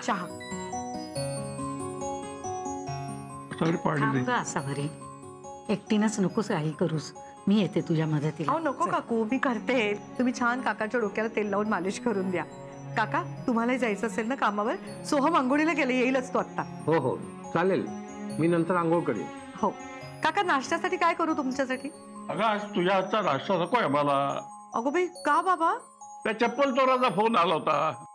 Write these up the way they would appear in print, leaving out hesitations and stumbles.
चहा. असावरी एकटीनच नकोस काही करूस, मी येते तुझ्या मदतीला. नको काकू, मी करते. तुम्ही छान काकाच्या डोक्याला तेल लावून मालिश करून द्या. काका तुम्हालाही जायचं असेल ना कामावर? सोहम आंघोळीला गेले, येईलच तो आता. हो हो चालेल, मी नंतर आंघोळ करेन. हो काका, नाश्त्यासाठी काय करू तुमच्यासाठी? अगं आज तुझ्या हातचा नाश्ता नकोय मला. अगो बाई, का बाबा? त्या चप्पल चोराचा फोन आला होता,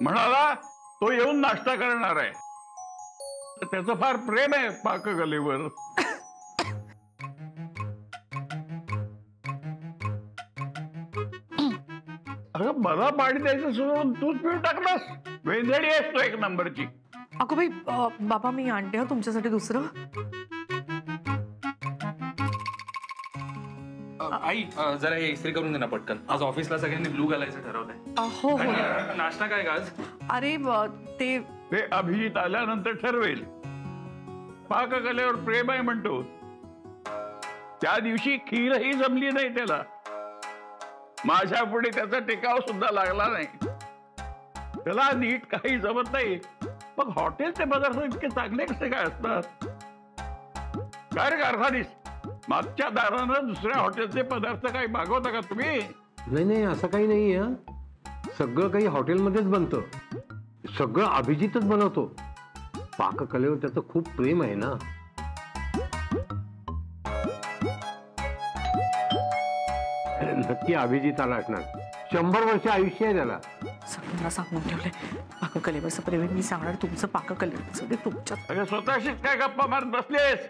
म्हणाला तो येऊन नाश्ता करणार आहे. त्याचं फार प्रेम आहे पाककलेवर. अगं मला पाणी द्यायचं सोडून तूच पिऊन टाकलास. वेंधळी आहेस तो एक नंबरची. अगो बाई, बाबा मी आणते हा तुमच्यासाठी दुसरं. आई जरा हे इस्त्री करून दे ना पटकन. आज ऑफिसला सगळ्यांनी ब्लू घालायचं ठरवलंय. हो हो. नाश्ता काय आज? अरे ते अभिजित आल्यानंतर ठरवेल. पाककलेवर प्रेम आहे म्हणतो. त्या दिवशी खीरही जमली नाही त्याला. माझ्या पुढे त्याचा टिकाव सुद्धा लागला नाही. त्याला नीट काही जमत नाही. मग हॉटेलचे पदार्थ इतके चांगले कसे काय असतात? काय रे कारखानीस, मागच्या दारानं दुसऱ्या हॉटेलचे पदार्थ काही मागवता का तुम्ही? नाही नाही, असं काही नाही आहे. सगळं काही हॉटेलमध्येच बनतं. सगळं अभिजितच बनवतो. पाककलेवर त्याचं खूप प्रेम आहे ना. नक्की अभिजित आला असणार. 100 वर्ष आयुष्य आहे त्याला. सगळ्यांना सांगून ठेवलंय पाककलेवरचं प्रेम. मी सांगणार तुमचं पाककलेवरचं तुमच्यात. अगं स्वतःशीच काय गप्पा मारत बसलेस?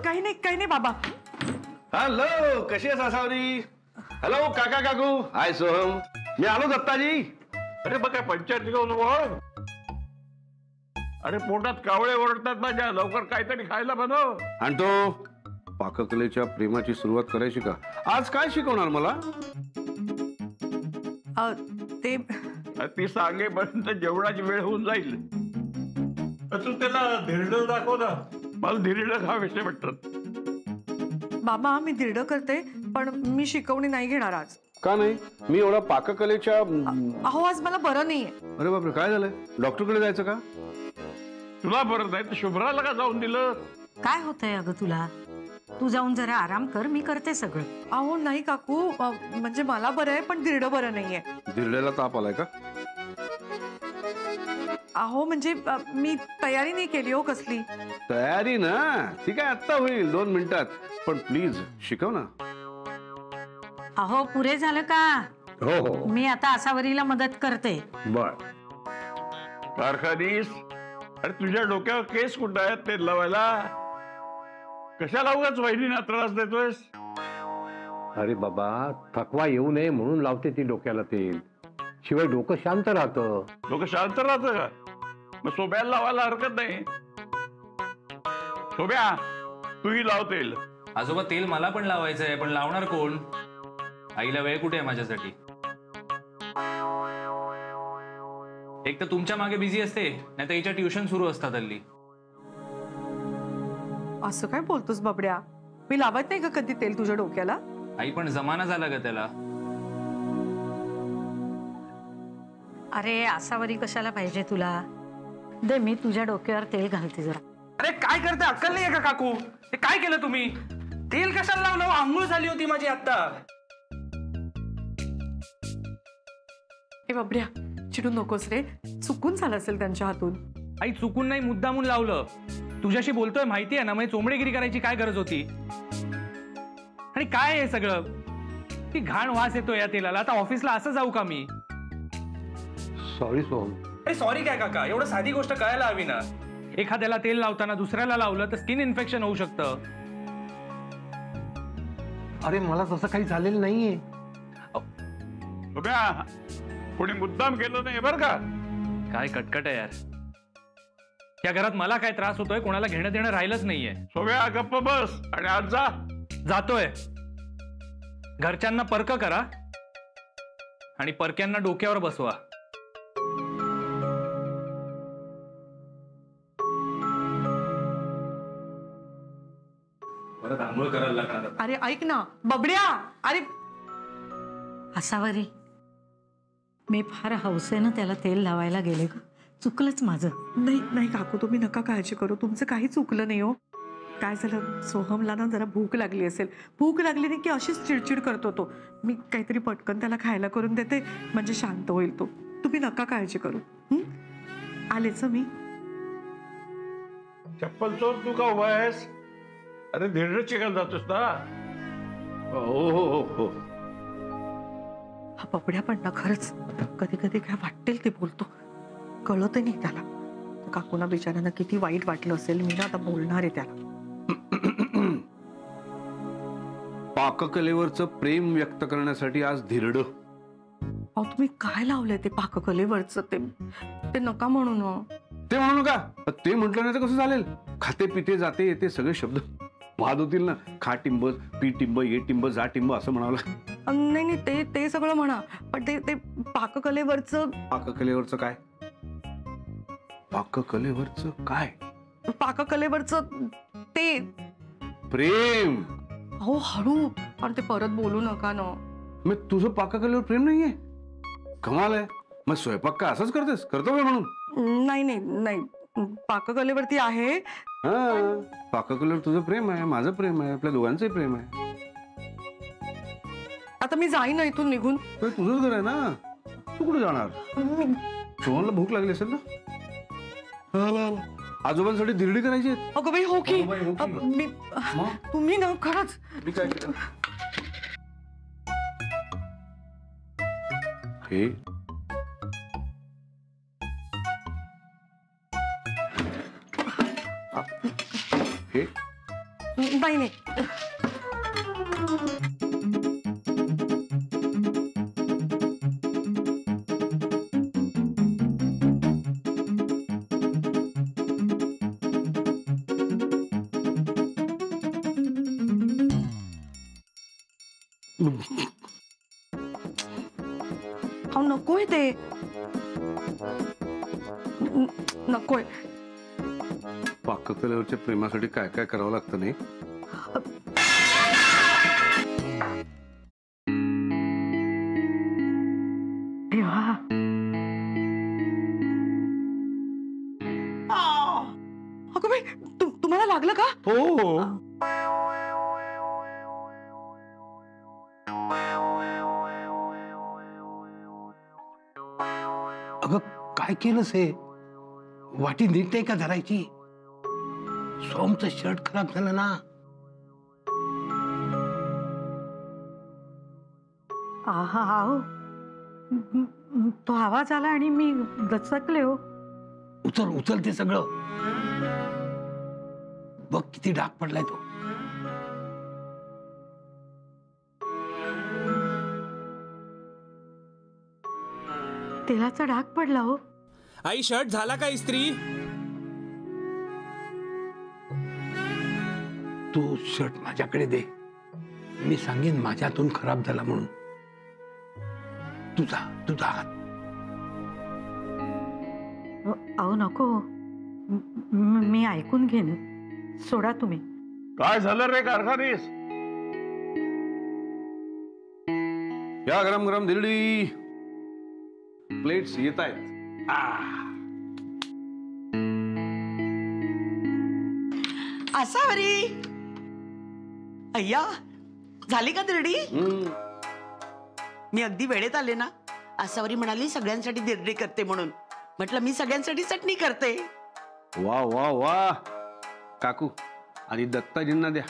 काही नाही बाबा. हॅलो, कशी आहेस असावरी? हॅलो काका काकू. हाय सोहम, मी आलो दत्ताजी. अरे बघा पंचायत नको. अरे पोटात कावळे ओरडतात माझ्या. लवकर काहीतरी खायला बनव. आणतो. पाककलेच्या प्रेमाची सुरुवात करायची का? आज काय शिकवणार मला? ती सांगेपर्यंत जेवणाची वेळ होऊन जाईल. तू त्याला धिरडं दाखव ना. मला धिरडं खावेसे वाटतात. बाबा मी धिरडं करते, पण मी शिकवणी नाही घेणार आज. का नाही? मी एवढा पाककलेच्या. अहो आज मला बरं नाहीये. अरे बापरे, काय झालंय? डॉक्टरकडे जायचं का? तुला बरं नाही तर शुभ्राला का जाऊन दिलं? काय होतंय अगं तुला? तू जाऊन जरा आराम कर, मी करते सगळं. अहो नाही काकू, म्हणजे मला बरं आहे पण धिरडं बरं नाहीये. धिरड्याला ताप आलाय का? अहो म्हणजे मी तयारी नाही केली हो कसली. तयारी ना, ठीक आहे आत्ता होईल 2 मिनिटात. पण प्लीज शिकव ना. अहो पुरे झालं का? हो हो, मी आता आसावरीला मदत करते. बर. कारखानीस, अरे तुझ्या डोक्यावर केस कुठं आहेत ते लावायला? कशाला उगाच वहिनींना त्रास देतोयस? अरे बाबा, थकवा येऊ नये म्हणून लावते ती डोक्याला तेल. शिवाय डोकं शांत राहतं. डोकं शांत राहतं का? मग सोब्याला लावायला हरकत नाही. सोब्या तूही लाव तेल. आजोबा तेल मला पण लावायचंय, पण लावणार कोण? आईला वेळ कुठे आहे माझ्यासाठी? एक तर तुमच्या मागे बिझी असते, नाही तर हिच्या ट्युशन सुरू असतात हल्ली. असं काय बोलतोस बाबड्या? मी लावत नाही का कधी तेल तुझ्या डोक्याला? आई पण जमाना झाला का त्याला? अरे आसावरी कशाला पाहिजे तुला? दे, मी तुझ्या डोक्यावर तेल घालते जरा. अरे काय करते, अक्कल नाही का काकू? हे काय केलं तुम्ही? तेल कशाला लावलं? आंघोळ झाली होती माझी आता. ए बाबड्या, चिडू नकोस रे. चुकून झालं असेल त्यांच्या हातून. आई चुकून नाही, मुद्दामून लावलं. तुझ्याशी बोलतोय माहिती आहे ना, म्हणजे चोंबडेगिरी करायची काय गरज होती? आणि काय आहे सगळं? ती घाण वास येतो या तेलाला. आता ऑफिसला असं जाऊ का मी? सॉरी सोहम. अरे सॉरी काय काका, एवढं साधी गोष्ट कळायला हवी ना. एखाद्याला तेल लावताना दुसऱ्याला लावलं तर स्किन इन्फेक्शन होऊ शकतं. अरे मला तसं काही झालेलं नाहीये. सोब्या, कोणी मुद्दाम केलं नाही बरं का? काय कटकट आहे यार. या घरात मला काय त्रास होतोय कोणाला घेणं देणं राहिलंच नाहीये. सोब्या गप्प बस आणि आज जा. जातोय. घरच्यांना परक करा आणि परक्यांना डोक्यावर बसवा. परत आंघोळ करायला लागणार. अरे ऐक ना बबड्या. अरे आसावरी, मी फार हौसेनं त्याला तेल लावायला गेले ग. चुकलंच माझं. नाही नाही काकू, तुम्ही नका काळजी करू, तुमचं काही चुकलं नाही हो. काय झालं, सोहमला ना जरा भूक लागली असेल. भूक लागली नाही की अशीच चिडचिड करतो तो. मी काहीतरी पटकन त्याला खायला करून देते, म्हणजे शांत होईल तो. तुम्ही नका काळजी करू. आलेच मी. चप्पल चोर तू का उभा आहेस? अरे धीरज चिकन जातोस ना. हो हो हो हो. हा पपड्या पण ना खरंच कधी कधी काय वाटेल ते बोलतो, कळत नाही त्याला. काकूना बिचाऱ्यांना किती वाईट वाटलं असेल. मी ना आता बोलणार आहे त्याला. पाककलेवरचं प्रेम व्यक्त करण्यासाठी आज धिरड. अहो तुम्ही काय लावलंय ते पाककलेवरचं? ते नका म्हणू ना. ते म्हणू नका. ते म्हटलं नाही तर कसं चालेल? खाते पिते जाते येते सगळे शब्द वाद होतील ना. खा टिंब, पी टिंब, ये टिंब, जा टिंब असं म्हणावं लागतं. नाही नाही, ते सगळं म्हणा, पण ते पाककलेवरचं. पाककलेवरचं काय? पाककलेवरचं काय? पाककलेवरचं ते प्रेम. हो हळू, पण ते परत बोलू नका ना. मग तुझं पाककलेवर प्रेम नाहीये? कमाल आहे. मग स्वयंपाक का असंच करतेस? कर्तव्य म्हणून? नाही नाही नाही, पाककलेवरती आहे. हा, पाककलेवर तुझं प्रेम आहे, माझं प्रेम आहे, आपल्या दोघांचंही प्रेम आहे. आता मी जाईन ना इथून निघून. तुझंच घर आहे ना, तू कुठे जाणार? सोहनला भूक लागली असेल ना. आजोबांसाठी धिरडी करायची आहे. अगं बाई हो की. अगं बाई, हो की. मी तुम्ही ना खरंच. मी काय केलं? हे हे नाही नाही. अहो नकोय ते, नकोय. पाककलेवरच्या प्रेमासाठी काय काय करावं लागतं नाही? देवा, अगं बाई, तुम्हाला लागलं का? हो. अगं काय केलंस हे? वाटी नीट आहे का धरायची? सोमचं शर्ट खराब झालं ना. आहो, तो आवाज आला आणि मी दचकले हो. उचल उचल ते सगळं. बघ किती डाग पडलाय तो. तेलाचा डाग पडला हो. आई शर्ट झाला का इस्त्री? तू शर्ट माझ्याकडे दे, मी सांगेन माझ्यातून खराब झाला म्हणून. तुझा हात. अहो नको, मी ऐकून घेईन, सोडा तुम्ही. काय झालं रे कारखानीस? या गरम गरम धिरडी. प्लेट्स येत आहेत. आसावरी, अय्या झाली का धिरडी? मी अगदी वेळेत आले ना. आसावरी म्हणाली सगळ्यांसाठी धिरडी करते म्हणून. म्हटलं मी सगळ्यांसाठी चटणी करते. वा वा वा. काकू आणि दत्ताजींना द्या.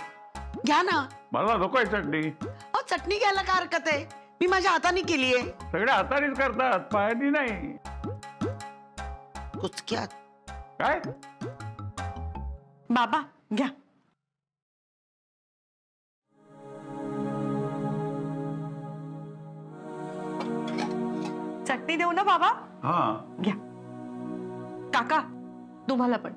घ्या ना. मला नकोय चटणी. अहो चटणी घ्यायला काय हरकत आहे? मी माझ्या हाताने केली आहे. सगळ्या हातानेच करतात, पायानी नाही. कुचक्यात. काय? बाबा घ्या. चटणी देऊ ना बाबा? हा घ्या. काका तुम्हाला पण.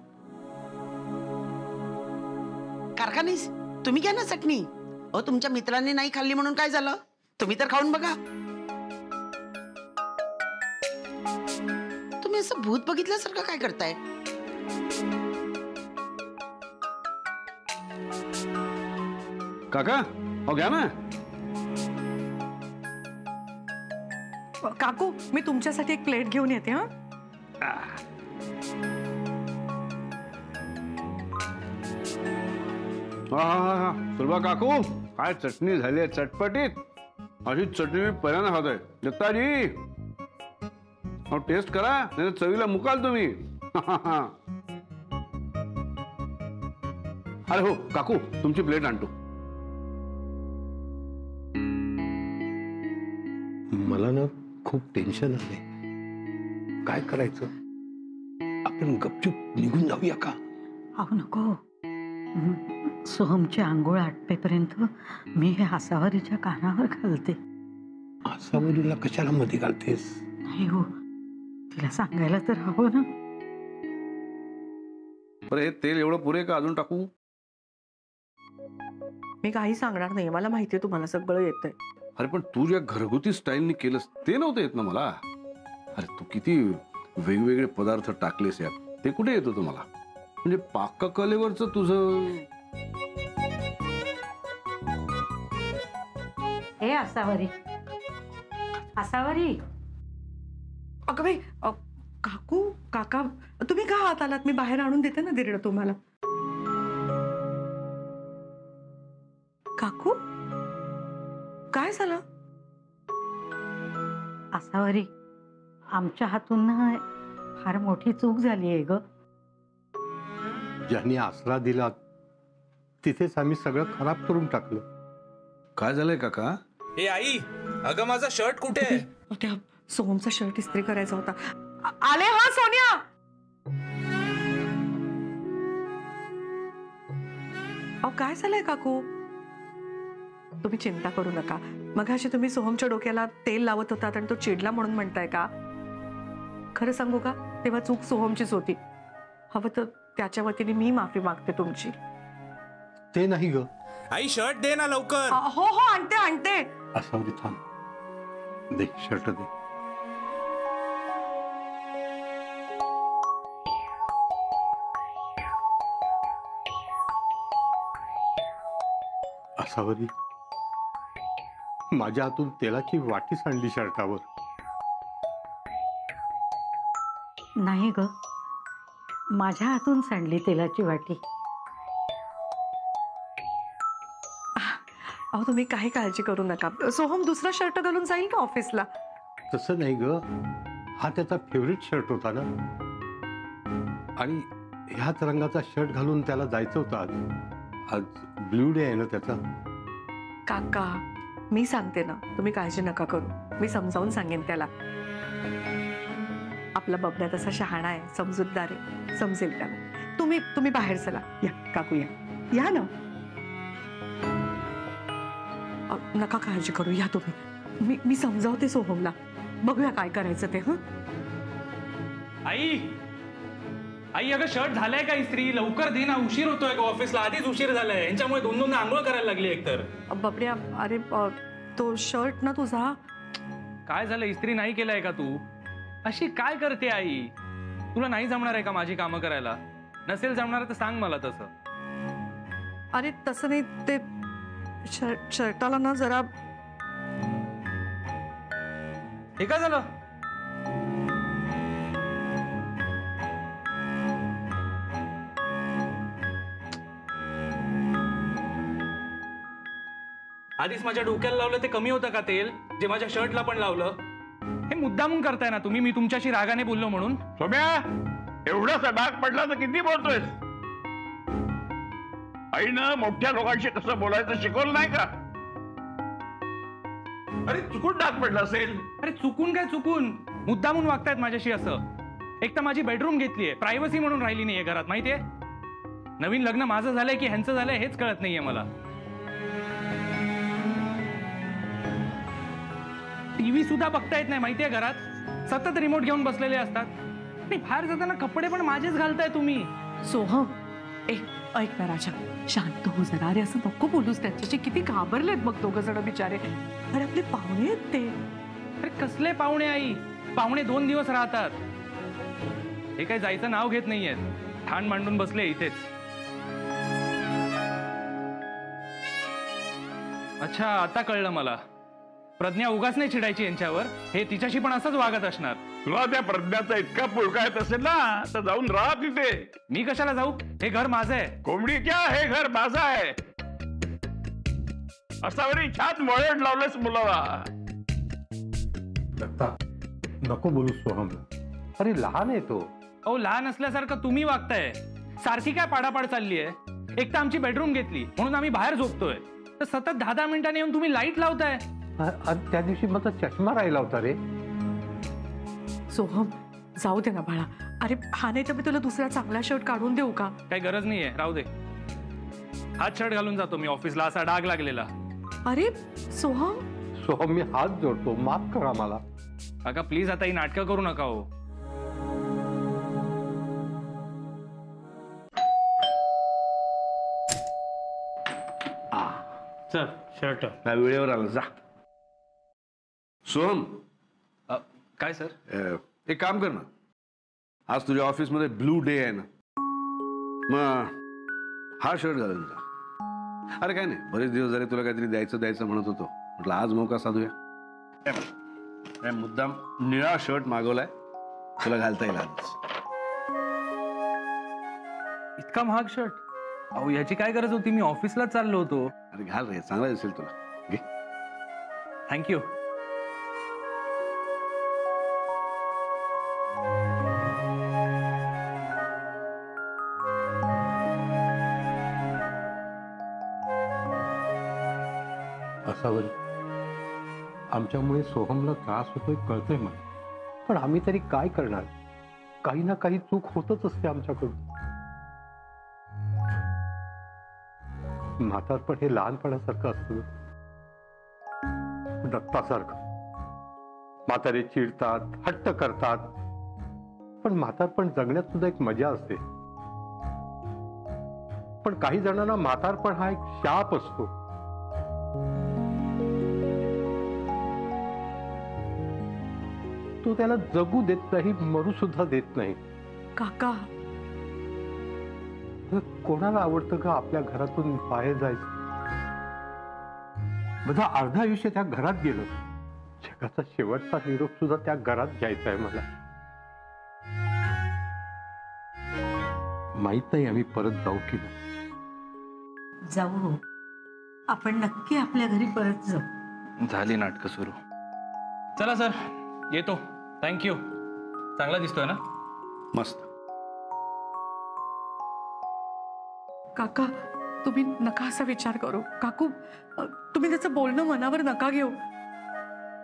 कारखानीस तुम्ही घ्या ना चटणी. अहो तुमच्या मित्रांनी नाही खाल्ली म्हणून काय झालं? तुम्ही तर खाऊन बघा. तुम्ही असं भूत बघितल्यासारखं काय करताय? काका अहो घ्या ना. काकू मी तुमच्यासाठी एक प्लेट घेऊन येते. हा हा हा हा सुलभा काकू, काय चटणी झाली आहे चटपटीत. अशी चटणी मी पहिल्यांदा खातोय. दत्ताजी टेस्ट करा, नाही चवीला मुकाल तुम्ही. अरे हो काकू, तुमची प्लेट आणतो. मला ना खूप टेन्शन आलंय. काय करायचं? आपण गपचूप निघून जाऊया का? अहो नको. सोहमची आंघोळ आटपेपर्यंत मी हे आसावरीच्या कानावर घालते. आसावरीला कशाला मध्ये घालतेस? नाही हो, तिला सांगायला तर हवं ना. बरं हे तेल एवढं पुरे का अजून टाकू? मी काही सांगणार नाही, मला माहितीये तुम्हाला सगळं येतंय. अरे पण तू ज्या घरगुती स्टाईलने केलंस ते नव्हतं येत ना मला. अरे तू किती वेगवेगळे पदार्थ टाकलेस यात, ते कुठे येत होतं मला? म्हणजे पाककलेवरचं तुझं. हे आसावरी, आसावरी. अगं बाई, काकू काका तुम्ही का आत आलात? मी बाहेर आणून देते ना दिरड तुम्हाला. काकू काय झालं? आसावरी, आमच्या हातून ना फार मोठी चूक झाली आहे ग. ज्यांनी आसरा दिला तिथेच आम्ही सगळं खराब करून टाकलं. काय झालंय काका? ए आई, अगं माझा शर्ट कुठे आहे? त्या सोहमचा शर्ट इस्त्री करायचा होता. आले हा सोनिया. अहो काय झालंय काकू? तुम्ही चिंता करू नका. मगाशी तुम्ही सोहमच्या डोक्याला तेल लावत होतात आणि तो चिडला म्हणून म्हणताय का? खरं सांगू का, तेव्हा चूक सोहमचीच होती. हवं तर त्याच्या वतीने मी माफी मागते तुमची. ते नाही ग. आई शर्ट दे ना लवकर. हो हो आणते आणते. आसावरी थांब, दे शर्ट दे. आसावरी, माझ्या हातून तेलाची वाटी सांडली शर्टावर. नाही ग, माझ्या हातून सांडली तेलाची वाटी. अहो तुम्ही काही काळजी करू नका. सोहम दुसरा शर्ट घालून जाईल का ऑफिसला? तसं नाही ग, हा त्याचा फेवरेट शर्ट होता ना, आणि ह्याच रंगाचा शर्ट घालून त्याला जायचं होतं आज. आज ब्ल्यू डे आहे ना त्याचा. काका मी सांगते ना, तुम्ही काळजी नका करू. मी समजावून सांगेन त्याला. आपला बबड्या तसा शहाणा आहे, समजूतदार आहे, समजेल त्याला. तुम्ही बाहेर चला. या काकू या, या ना. नका काळजी करू, या तुम्ही. मी समजावते सोहमला. बघूया काय करायचं ते. हं आई, आई अगं शर्ट झालाय का इस्त्री? लवकर दे ना, उशीर होतोय का ऑफिसला? आधीच उशीर झालाय. यांच्यामुळे दोन आंघोळ करायला लागली एकतर. बबड्या, अरे तो शर्ट ना तुझा. काय झालं, इस्त्री नाही केलाय का तू? अशी काय करते आई? तुला नाही जमणार आहे का माझी कामं करायला? नसेल जमणार तर सांग मला तसं. अरे तसं नाही, ते शर्टाला ना जरा. हे काय झालं? आधीच माझ्या डोक्याला लावलं ते कमी होतं का तेल, जे माझ्या शर्टला पण लावलं? हे मुद्दामून करताय ना तुम्ही, मी तुमच्याशी रागाने बोललो म्हणून. सोम्या, एवढासा डाग पडला तर किती बोलतोयस? आईनं मोठ्या लोकांशी कसं बोलायचं शिकवलं नाही का? अरे चुकून डाग पडला असेल. अरे चुकून काय चुकून, मुद्दामून वागतायत माझ्याशी असं. एक तर माझी बेडरूम घेतलीये, प्रायव्हसी म्हणून राहिली नाहीये घरात, माहितीये? नवीन लग्न माझं झालंय की ह्यांचं झालंय हेच कळत नाहीये मला. टीव्ही सुद्धा बघता येत नाही माहितीये घरात. सतत रिमोट घेऊन बसलेले असतात. आणि बाहेर जाताना कपडे पण माझेच घालताय तुम्ही. सोहम, ऐक ना राजा, शांत हो जरा. अरे असं नको बोलूस त्याच्याशी. किती घाबरलेत बघ दोघं जण बिचारे. अरे आपले पाहुणे आहेत ते. अरे कसले पाहुणे आई? पाहुणे 2 दिवस राहतात. हे काय जायचं नाव घेत नाहीयेत. ठाण मांडून बसले इथेच. अच्छा आता कळलं मला. प्रज्ञा उगाच नाही चिडायची यांच्यावर, हे तिच्याशी पण असंच वागत असणार. तुला त्या प्रज्ञाचा इतका पुळका येत असेल ना तर जाऊन राहा तिथे. मी कशाला जाऊ? हे घर माझं आहे. कोंबडी क्या, हे घर माझं आहे. असावरी छात वळण लावलंस मुलाला. दत्ता, नको बोलू सोहमला. अरे लहान आहे तो. अहो लहान असल्यासारखं तुम्ही वागताय. सारखी काय पाडापाड चालली आहे. एक तर आमची बेडरूम घेतली म्हणून आम्ही बाहेर झोपतोय, तर सतत 10-10 मिनिटांनी येऊन तुम्ही लाईट लावताय. आणि त्या दिवशी माझा चष्मा राहिला होता रे. सोहम, जाऊ दे ना बाळा. अरे हा नाही तर मी तुला दुसरा चांगला शर्ट काढून देऊ का? काही गरज नाहीये, राहू दे. हाच शर्ट घालून जातो मी ऑफिसला, असा डाग लागलेला. अरे सोहम, सोहम मी हात जोडतो, माफ करा मला. काका प्लीज आता ही नाटकं करू नका हो. चल शर्ट वेळेवर आला जा. सोहम, काय सर? एक काम कर ना, आज तुझ्या ऑफिसमध्ये ब्लू डे आहे ना, मग हा शर्ट घालून जा. अरे काय नाही, बरेच दिवस झाले तुला काहीतरी द्यायचं म्हणत होतो, म्हटलं आज मौका साधूया. मुद्दाम निळा शर्ट मागवलाय, तुला घालता येईल आज. इतका महाग शर्ट? अहो याची काय गरज होती, मी ऑफिसला चाललो होतो. अरे घाल रे, चांगला दिसेल तुला. घे. थँक्यू. असावरी, आमच्यामुळे सोहमला त्रास होतोय कळतंय मला, पण आम्ही तरी काय करणार? काही ना काही चूक होतच असते आमच्याकडून. म्हातारपण हे लहानपणासारखं असतं, दत्तासारखं. म्हातारे चिडतात, हट्ट करतात, पण म्हातारपण जगण्यात सुद्धा एक मजा असते. पण काही जणांना म्हातारपण हा एक शाप असतो. तो त्याला जगू देत नाही, मरू सुद्धा देत नाही. काका, कोणाला आवडतं का आपल्या घरातून बाहेर जायचं? माझं अर्ध आयुष्य त्या घरात गेलं. जगाचा शेवटचा निरोप सुद्धा त्या घरात घ्यायचा आहे मला. माहित नाही आम्ही परत जाऊ की नाही. जाऊ, आपण नक्की आपल्या घरी परत जाऊ. झाली नाटकं सुरू. चला सर, येतो. थँक्यू. चांगला दिसतोय ना? मस्त. काका तुम्ही नका असा विचार करू. काकू, तुम्ही त्याचं बोलणं मनावर नका घेऊ.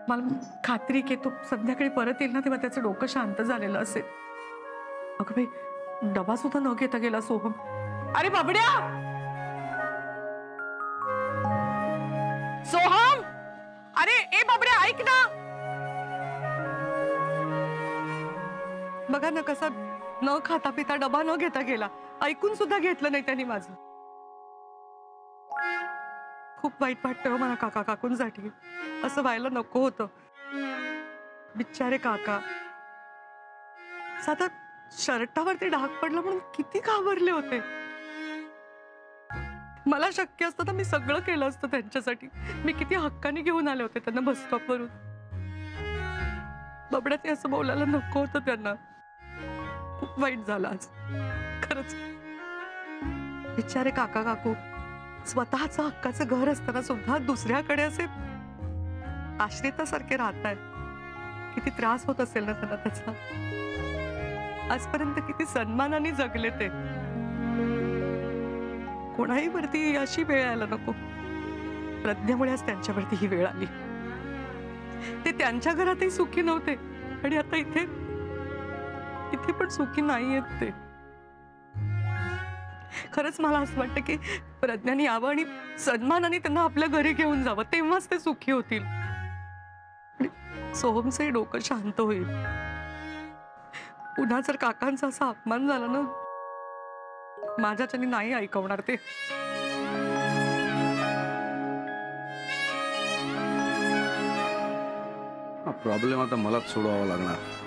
मला खात्री की तो संध्याकाळी परत येईल ना, तेव्हा त्याचं डोकं शांत झालेलं असेल. अगं बाई, डबा सुद्धा न घेता गेला सोहम. अरे बाबड्या, सोहम, अरे ए बाबड्या, ऐक ना. बघा ना कसा न खाता पिता डबा न घेता गेला. ऐकून सुद्धा घेतलं नाही त्यांनी माझं. खूप वाईट वाटतं मला काका काकूंसाठी. असं व्हायला नको होतं. बिचारे काका, साधा शर्टावरती डाग पडला म्हणून किती घाबरले होते. मला शक्य असतं तर मी सगळं केलं असतं त्यांच्यासाठी. मी किती हक्काने घेऊन आले होते त्यांना बस स्टॉपवरून. बबड्याने असं बोलायला नको होतं त्यांना. खूप वाईट झालं आज खरंच. बिचारे काका काकू स्वतःचं हक्काचं घर असताना सुद्धा दुसऱ्याकडे असे आश्रितासारखे राहतात. किती त्रास होत असेल ना त्यांना त्याचा. आजपर्यंत किती सन्मानाने जगले ते. कोणाही वरती अशी वेळ यायला नको. प्रज्ञेमुळे आज त्यांच्यावरती ही वेळ आली. ते त्यांच्या घरातही सुखी नव्हते आणि आता इथे पण सुखी नाही आहेत ते. खरंच मला असं वाटतं की प्रज्ञाने यावं आणि सन्मानाने त्यांना आपल्या घरी घेऊन जावं, तेव्हाच ते सुखी होतील. सोहमचंही डोकं शांत होईल. पुन्हा जर काकांचा असा अपमान झाला ना, माझ्याच्याने नाही ऐकवणार ते. प्रॉब्लेम आता मलाच सोडवावा लागणार.